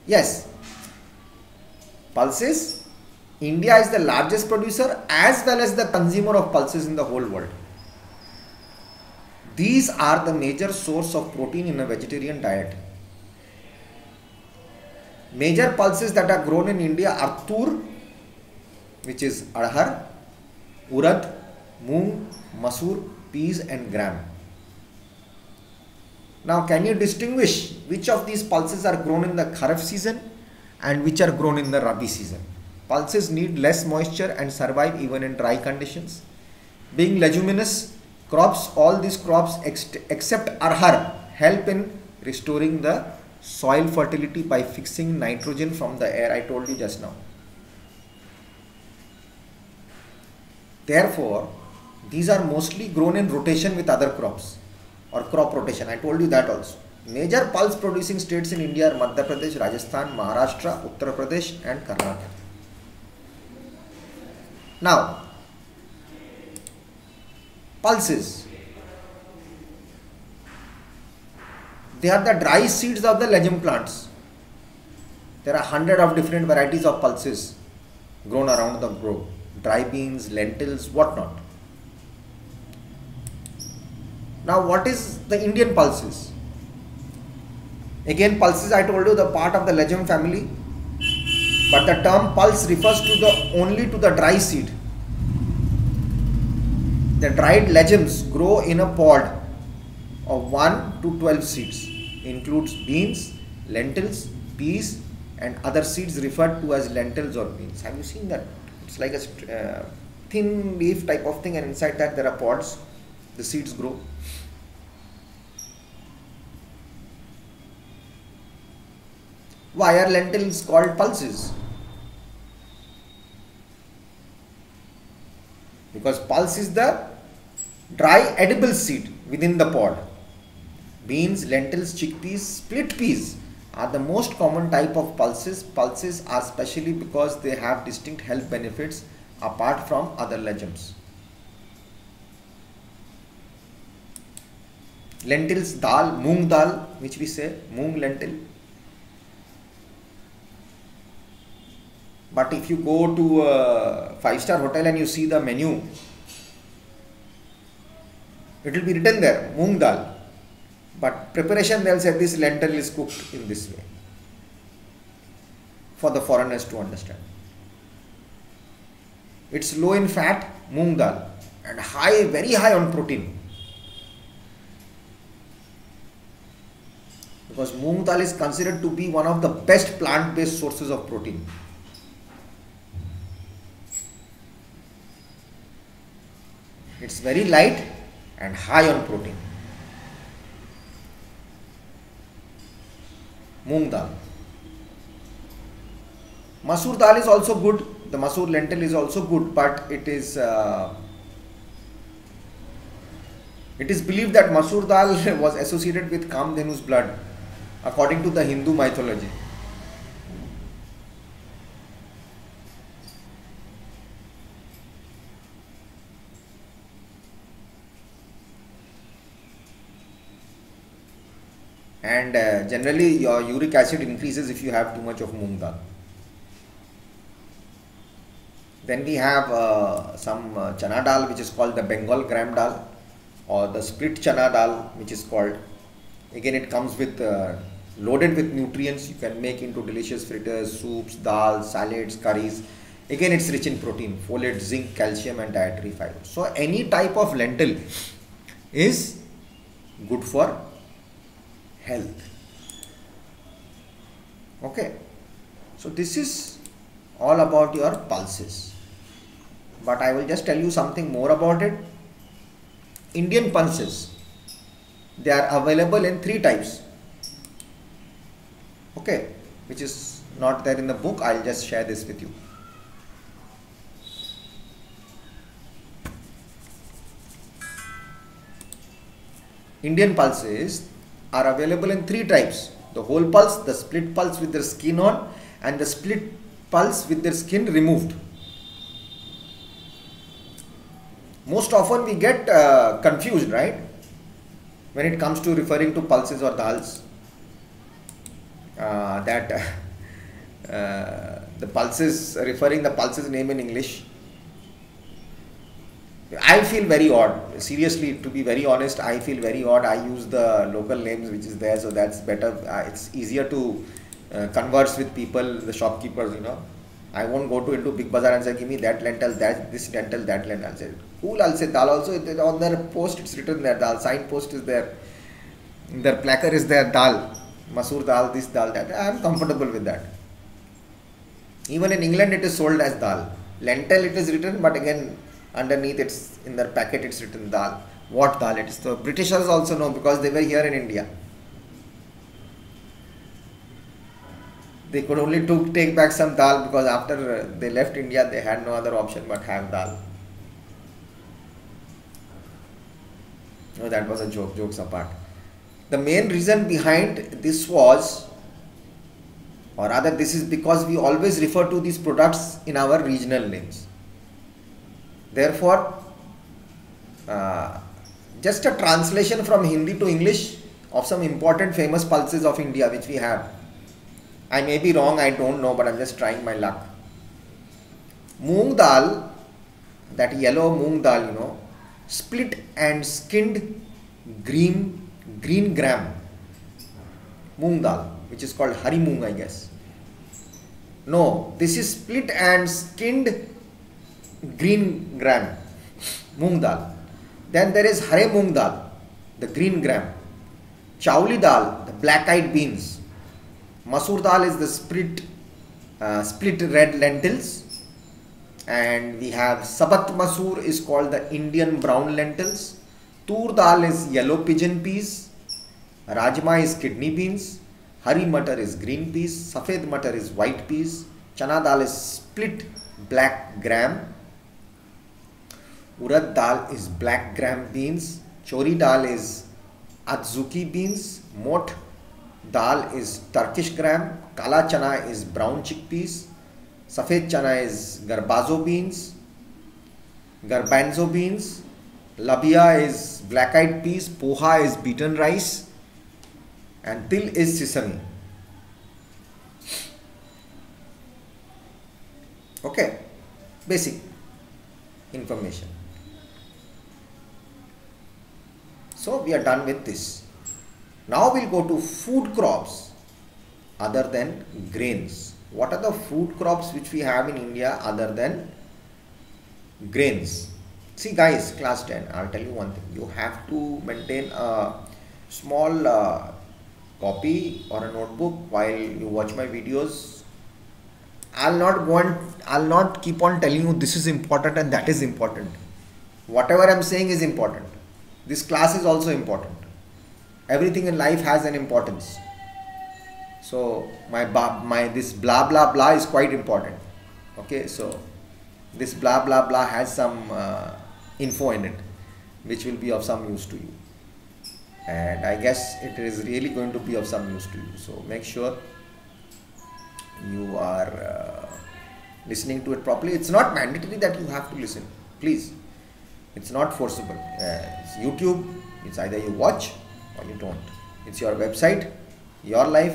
Yes, pulses. India is the largest producer as well as the consumer of pulses in the whole world. These are the major source of protein in a vegetarian diet. Major pulses that are grown in India are tur, which is arhar, urad, moong, masoor, peas and gram. Now, can you distinguish which of these pulses are grown in the kharif season and which are grown in the rabi season? Pulses need less moisture and survive even in dry conditions. Being leguminous crops, all these crops except arhar help in restoring the soil fertility by fixing nitrogen from the air. I told you just now. Therefore, these are mostly grown in rotation with other crops or crop rotation. I told you that also. Major pulse producing states in India are Madhya Pradesh, Rajasthan, Maharashtra, Uttar Pradesh and Karnataka. Now, pulses. They are the dry seeds of the legum plants. There are hundreds of different varieties of pulses grown around the globe. Dry beans, lentils, whatnot. Now, what is the Indian pulses? Again, pulses, I told you, the part of the legum family. But the term pulse refers to only to the dry seed. The dried legumes grow in a pod of 1 to 12 seeds. Includes beans, lentils, peas and other seeds referred to as lentils or beans. Have you seen that? It's like a thin leaf type of thing and inside that there are pods. The seeds grow. Why are lentils called pulses? Because pulse is the dry edible seed within the pod. Beans, lentils, chickpeas, split peas are the most common type of pulses. Pulses are specially because they have distinct health benefits apart from other legumes. Lentils, dal, moong dal, which we say, moong lentil. But if you go to a 5-star hotel and you see the menu, it will be written there, moong dal. But preparation, they will say this lentil is cooked in this way for the foreigners to understand. It's low in fat, moong dal, and high, very high on protein. Because moong dal is considered to be one of the best plant-based sources of protein. It's very light and high on protein. Moong dal. Masoor dal is also good. The masoor lentil is also good, but it is believed that masoor dal was associated with Kamdhenu's blood, according to the Hindu mythology. And generally your uric acid increases if you have too much of moong dal. Then we have some chana dal, which is called the Bengal gram dal, or the split chana dal, which is called. Again, it comes with loaded with nutrients. You can make into delicious fritters, soups, dals, salads, curries. Again, it's rich in protein, folate, zinc, calcium and dietary fiber. So any type of lentil is good for health. Okay, so this is all about your pulses, but I will just tell you something more about it. Indian pulses, they are available in 3 types. Okay, which is not there in the book. I'll just share this with you. Indian pulses are available in 3 types: the whole pulse, the split pulse with their skin on, and the split pulse with their skin removed. Most often we get confused, right, when it comes to referring to pulses or dals, that the pulses, referring the pulses name in English. I feel very odd. Seriously, to be very honest, I feel very odd. I use the local names which is there, so that's better. It's easier to converse with people, the shopkeepers, you know. I won't go to into big bazaar and say, give me that lentil, that this lentil, that lentil. I'll say, cool, I'll say dal also. On their post, it's written there, dal. Sign post is there. Their placard is there, dal. Masoor dal, this dal, that. I am comfortable with that. Even in England, it is sold as dal. Lentil, it is written, but again, underneath it's in their packet, it's written dal. What dal it is? The Britishers also know because they were here in India. They could only take back some dal because after they left India, they had no other option but have dal. No, that was a joke, jokes apart. The main reason behind this was, or rather this is because we always refer to these products in our regional names. Therefore, just a translation from Hindi to English of some important famous pulses of India which we have. I may be wrong, I don't know, but I'm just trying my luck. Moong dal, that yellow moong dal, you know, split and skinned green gram. Moong dal, which is called Hari Moong, I guess. No, this is split and skinned green gram, moong dal. Then there is Hare Moong dal, the green gram. Chawli dal, the black-eyed beans. Masoor dal is the split red lentils. And we have Sabat Masoor is called the Indian brown lentils. Tur dal is yellow pigeon peas. Rajma is kidney beans. Hari Matar is green peas. Safed Matar is white peas. Chana dal is split black gram. Urad dal is black gram beans. Chori dal is adzuki beans. Mot dal is Turkish gram. Kala chana is brown chickpeas. Safed chana is garbazo beans. Garbanzo beans. Labia is black-eyed peas. Poha is beaten rice. And til is sesame. Okay, basic information. So we are done with this. Now we'll go to food crops other than grains. What are the food crops which we have in India other than grains? See guys, class 10, I'll tell you one thing. You have to maintain a small copy or a notebook while you watch my videos. I'll not keep on telling you this is important and that is important. Whatever I'm saying is important. This class is also important. Everything in life has an importance. So this blah blah blah is quite important. Okay, so this blah blah blah has some info in it which will be of some use to you. And I guess it is really going to be of some use to you. So make sure you are listening to it properly. It's not mandatory that you have to listen. Please. It's not forcible. It's YouTube. It's either you watch or you don't. It's your website, your life,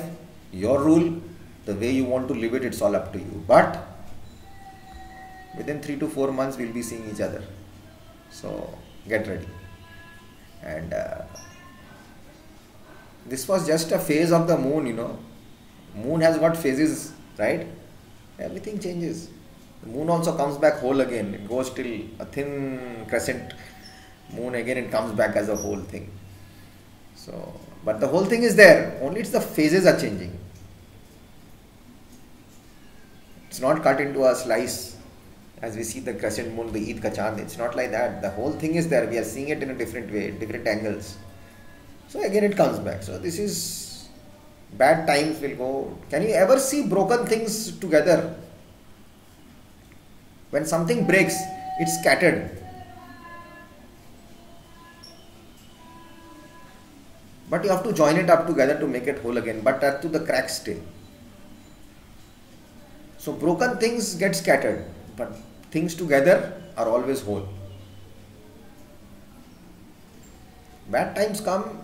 your rule. The way you want to live it, it's all up to you. But within 3 to 4 months, we'll be seeing each other. So get ready. And this was just a phase of the moon, you know. Moon has got phases, right? Everything changes. The moon also comes back whole again. It goes till a thin crescent moon again. It comes back as a whole thing. So, but the whole thing is there. Only it's the phases are changing. It's not cut into a slice as we see the crescent moon, the Eid ka Chand. It's not like that. The whole thing is there. We are seeing it in a different way, different angles. So again it comes back. So this is, bad times will go. Can you ever see broken things together? When something breaks, it's scattered. But you have to join it up together to make it whole again. But that to the cracks stay. So broken things get scattered, but things together are always whole. Bad times come,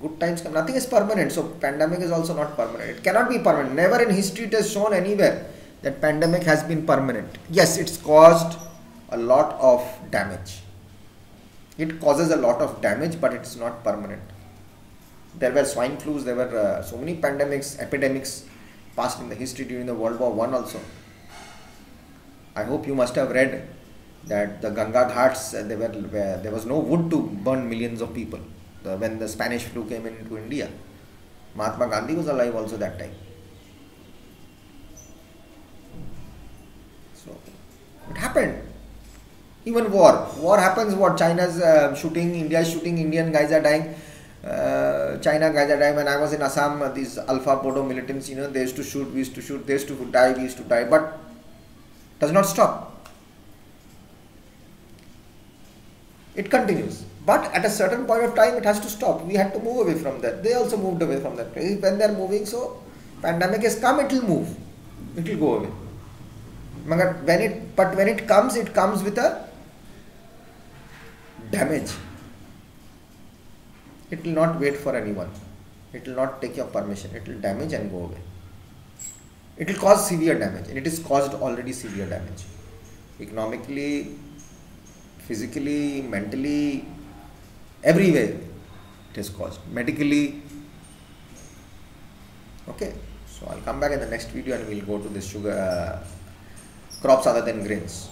Good times come. Nothing is permanent. So pandemic is also not permanent. It cannot be permanent. Never in history it has shown anywhere that pandemic has been permanent. Yes, it's caused a lot of damage. It causes a lot of damage, but it's not permanent. There were swine flus, there were so many pandemics, epidemics passed in the history during the World War I also. I hope you must have read that the Ganga Ghats, there was no wood to burn millions of people when the Spanish flu came into India. Mahatma Gandhi was alive also that time. So it happened. Even war happens. What? China's shooting, India is shooting, Indian guys are dying, China guys are dying. When I was in Assam, these Alpha Bodo militants, they used to shoot, we used to shoot, they used to die, we used to die, but does not stop. It continues. But at a certain point of time, it has to stop. We had to move away from that. They also moved away from that place. When they are moving, so pandemic has come, it will move. It will go away. But when it comes with a damage. It will not wait for anyone. It will not take your permission. It will damage and go away. It will cause severe damage, and it is caused already severe damage. Economically, physically, mentally, every way it is caused. Medically. Okay, so I'll come back in the next video and we'll go to this sugar crops other than grains.